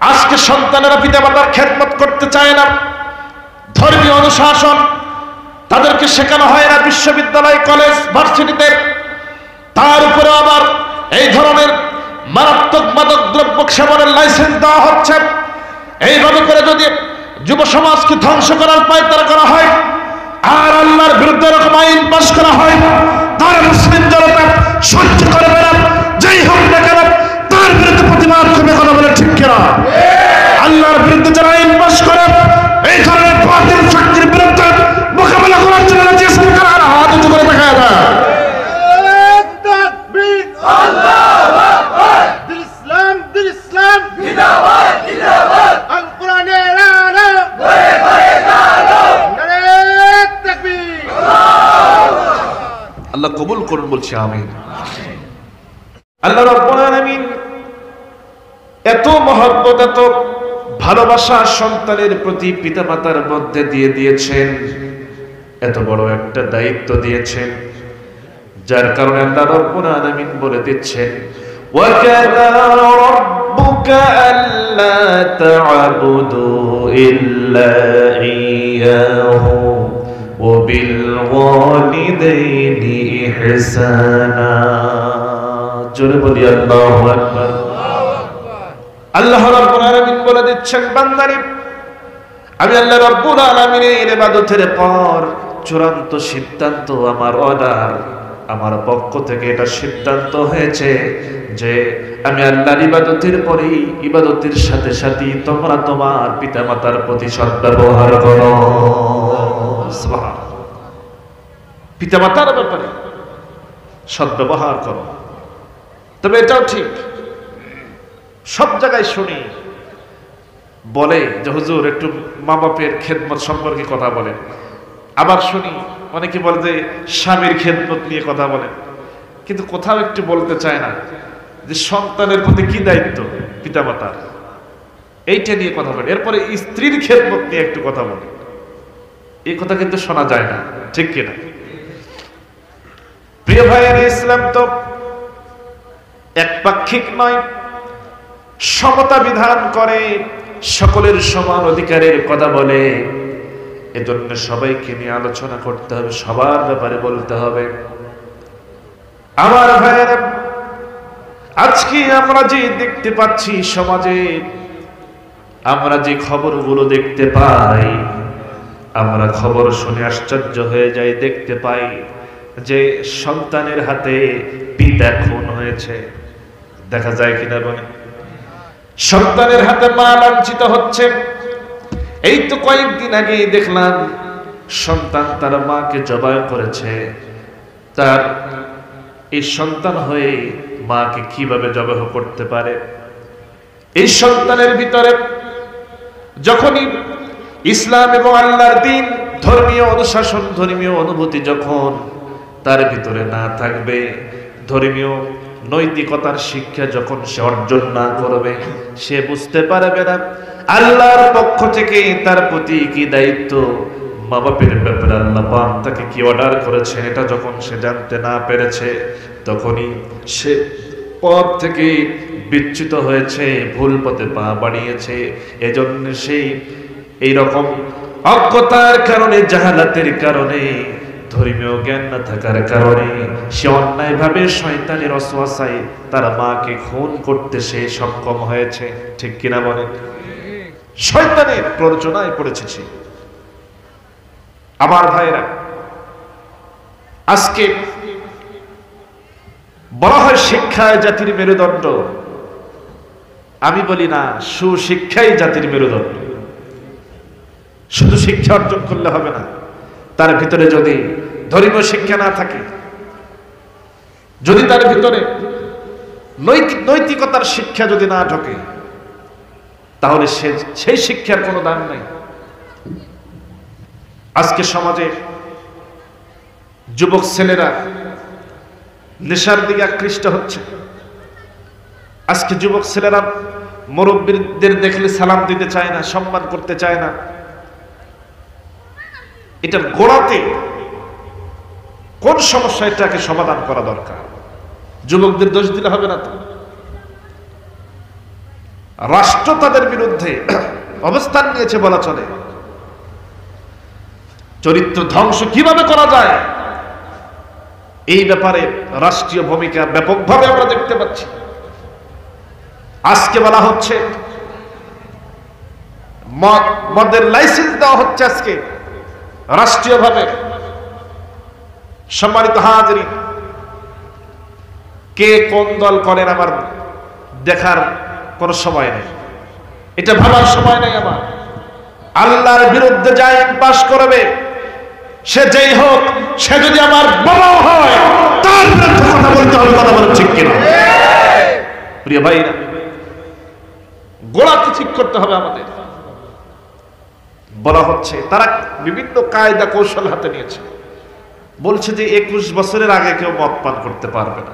আজকে সন্তানেরা পিতামাতার খেদমত করতে চায় না। ধর্মীয় অনুশাসন তাদেরকে শেখানো হয় না বিশ্ববিদ্যালয়, কলেজ, ভার্সিটিতে। তার উপরে আবার এই ধরনের মারাত্মক মাদক দ্রব্য সেবনের লাইসেন্স দেওয়া হচ্ছে। এইভাবে করে যদি যুব সমাজকে ধ্বংস করার পায়তারা করা হয় আর আল্লাহর বিরুদ্ধে এরকম আইন পাশ করা হয়, তার মুসলিম জনতা সহ্য করবে না। যেই হোক না কেন তার বিরুদ্ধে প্রতিবাদ করবে। কথা বলে ঠিক কিনা? আল্লাহর বিরুদ্ধে যারা আইন পাশ করে এই ধরনের বাতিল শক্তির বিরুদ্ধে মোকাবেলা করার জন্য যে সরকার হাত উঁচু করে দেখা যায়। আল্লাহ কবুল করুন বলছি আমিন। আল্লাহ রাব্বুল আলামিন এত মহব্বত, এত ভালোবাসা সন্তানের প্রতি পিতামাতার মধ্যে দিয়ে দিয়েছেন, এত বড় একটা দায়িত্ব দিয়েছেন, যার কারণে আল্লাহ রাব্বুল আলামিন বলে দিচ্ছেন ওয়া কাযা রাব্বুকা আল্লা তা'বুদু ইল্লা ইয়্যাহু ওয়া বিল ওয়ালিদাইনি ইহসানা। জোরে বলি আল্লাহু আকবার। আল্লাহ রাব্বুল আলামিন বলে দিচ্ছেন, বান্দারে আমি আল্লাহ রাব্বুল আলামিনের ইবাদতের পর চূড়ান্ত সিদ্ধান্ত, আমার অর্ডার, আমার পক্ষ থেকে এটা সিদ্ধান্ত হয়েছে যে আমি আল্লাহর ইবাদতের পরেই ইবাদতের সাথে সাথে তোমরা তোমার পিতামাতার প্রতি সদ্ব্যবহার করো। সুবহানাল্লাহ। পিতামাতার ব্যাপারে সদ্ব্যবহার করো। তবে এটাও ঠিক, সব জায়গায় শুনি বলে যে হুজুর একটু মা বাপের খেদমত সম্পর্কে কথা বলেন। আবার শুনি অনেকে বলে যে স্বামীর খেদমত নিয়ে কথা বলেন, কিন্তু কোথাও একটু বলতে চায় না যে সন্তানের প্রতি কি দায়িত্ব পিতামাতার, এইটা নিয়ে কথা বলে। এরপরে স্ত্রীর খেদমত নিয়ে একটু কথা বলে, এই কথা কিন্তু শোনা যায় না, ঠিক কিনা? প্রিয় ভাইয়েরা, ইসলাম তো একপাক্ষিক নয়, সমতা বিধান করে, সকলের সমান অধিকারের কথা বলে। এজন্য সবাইকে নিয়ে আলোচনা করতে হবে, সবার ব্যাপারে বলতে হবে। আমার ভাইয়েরা, আজকে আমরা যে দেখতে পাচ্ছি সমাজে, আমরা যে খবরগুলো দেখতে পাই, আমরা খবর শুনে আশ্চর্য হয়ে যাই। দেখতে পাই যে সন্তানের হাতে পিতা খুন হয়েছে, দেখা যায় কিনা বলেন? সন্তানের হাতে মা লাঞ্ছিত হচ্ছে। এই তো কয়েকদিন আগে দেখলাম সন্তান তার মাকে জবাই করেছে। তার এই সন্তান হয়ে মাকে কিভাবে জবাই করতে পারে? এই সন্তানের ভিতরে যখনই ইসলাম এবং আল্লাহর দ্বীন, ধর্মীয় অনুশাসন, ধর্মীয় অনুভূতি যখন তার ভিতরে না থাকবে, ধর্মীয় নৈতিকতার শিক্ষা যখন সে অর্জন না করবে, সে বুঝতে পারবে না আল্লাহর পক্ষ থেকে তার প্রতি কি দায়িত্ব, মা বাপের ব্যাপারে আল্লাহ পাক তাকে কি অর্ডার করেছেন। এটা যখন সে জানতে না পেরেছে, তখনই সে পথ থেকে বিচ্যুত হয়েছে, ভুল পথে পা বাড়িয়েছে। এজন্য সেই এইরকম অজ্ঞতার কারণে, জাহালাতের কারণে, ধর্মীয় জ্ঞান না থাকার কারণে সে অন্যায়ভাবে শয়তানের ওয়াসওয়াসায় তার মাকে খুন করতে সে সক্ষম হয়েছে, ঠিক কিনা বলেন? শয়তানের প্ররোচনায় পড়েছে সে। আমার ভাইরা, আজকে বলা হয় শিক্ষায় জাতির মেরুদণ্ড। আমি বলি না, সুশিক্ষাই জাতির মেরুদণ্ড। শুধু শিক্ষা অর্জন করলে হবে না, তার ভিতরে যদি ধর্মীয় শিক্ষা না থাকে, যদি তার ভিতরে নৈতিকতার শিক্ষা যদি না ঢোকে, তাহলে সেই শিক্ষার কোনো দাম নাই। আজকে সমাজে যুবক ছেলেরা নেশার দিকে আকৃষ্ট হচ্ছে। আজকে যুবক ছেলেরা মুরব্বীদের দেখলে সালাম দিতে চায় না, সম্মান করতে চায় না। এটার গোড়াতে কোন সমস্যা, এটাকে সমাধান করা দরকার। যুবকদের দোষ দিলে হবে না তো। রাষ্ট্র তাদের বিরুদ্ধে অবস্থান নিয়েছে বলা চলে। চরিত্র ধ্বংস কিভাবে করা যায় এই ব্যাপারে রাষ্ট্রীয় ভূমিকা ব্যাপকভাবে আমরা দেখতে পাচ্ছি। আজকে বলা হচ্ছে মদের লাইসেন্স দেওয়া হচ্ছে আজকে রাষ্ট্রীয়ভাবে। সম্মানিত হাজিরিন, কে কোন দল করেন আমার দেখার কোন সময় নেই, এটা ভাবার সময় নেই আমার। আল্লাহর বিরুদ্ধে যে আইন পাশ করবে, সে যেই হোক, সে যদি আমার বাবাও হয়, তার বিরুদ্ধে কথা বলতে হবে। কথা বলেন ঠিক কিনা? প্রিয় ভাইরা, গোড়াতে ঠিক করতে হবে আমাদের। বলা হচ্ছে তারা বিভিন্ন কায়দা কৌশল হাতে নিয়েছে। বলছে যে 21 বছরের আগে কেউ মদ পান করতে পারবে না।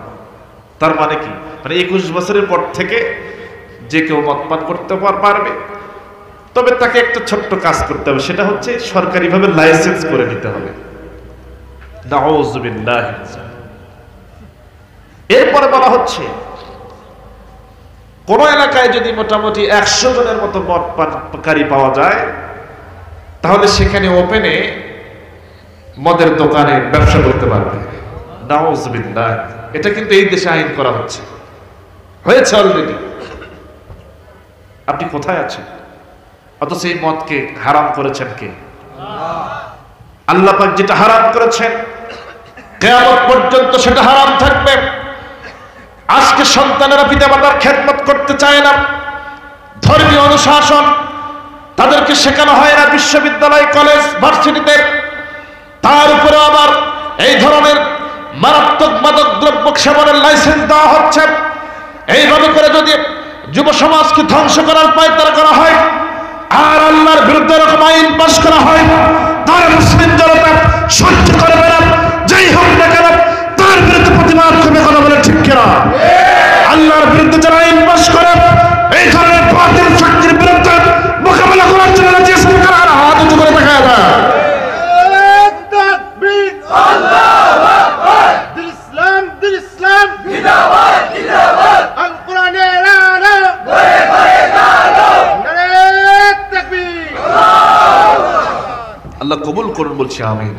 তার মানে কি? মানে 21 বছরের পর থেকে যে কেউ মদ পান করতে পারবে, তবে তাকে একটা ছোট্ট কাজ করতে হবে, সেটা হচ্ছে সরকারিভাবে লাইসেন্স করে নিতে হবে। নাউযুবিল্লাহ। এরপরে বলা হচ্ছে কোন এলাকায় যদি মোটামুটি 100 জনের মতো মদ পানকারী পাওয়া যায়, তাহলে সেখানে ওপেনে মদের দোকানে ব্যবসা করতে পারবে। নাউযুবিল্লাহ। এটা কিন্তু এই দেশে আইন করা হচ্ছে, হয়েছে অলরেডি। আপনি কোথায় আছেন? অথচ এই মদকে হারাম করেছেন কে? আল্লাহ পাক যেটা হারাম করেছেন কিয়ামত পর্যন্ত সেটা হারাম থাকবে। আজকে সন্তানেরা পিতামাতার খেদমত করতে চায় না, ধর্মীয় অনুশাসন তাদেরকে শেখানো হয় না বিশ্ববিদ্যালয়, কলেজ, ভার্সিটিতে। তার উপরে আবার এই ধরনের মারাত্মক মাদক দ্রব্য সেবনের লাইসেন্স দেওয়া হচ্ছে। এইভাবে করে যদি যুব সমাজকে ধ্বংস করার পায়তারা করা হয় আর আল্লাহর বিরুদ্ধে এরকম আইন পাশ করা হয়, তার মুসলিম জনতা সহ্য করবে না। যেই হোক না কেন তার বিরুদ্ধে প্রতিবাদ করবে। কথা বলে ঠিক কিনা? আল্লাহর বিরুদ্ধে যারা আইন পাশ করে, এই ধরনের বাতিল শক্তির বিরুদ্ধে মোকাবেলা করার জন্য রাজি আছেন কারা? হাত উঁচু করে দেখা যায়। আল্লাহ কবুল করুন বলছি আমিন।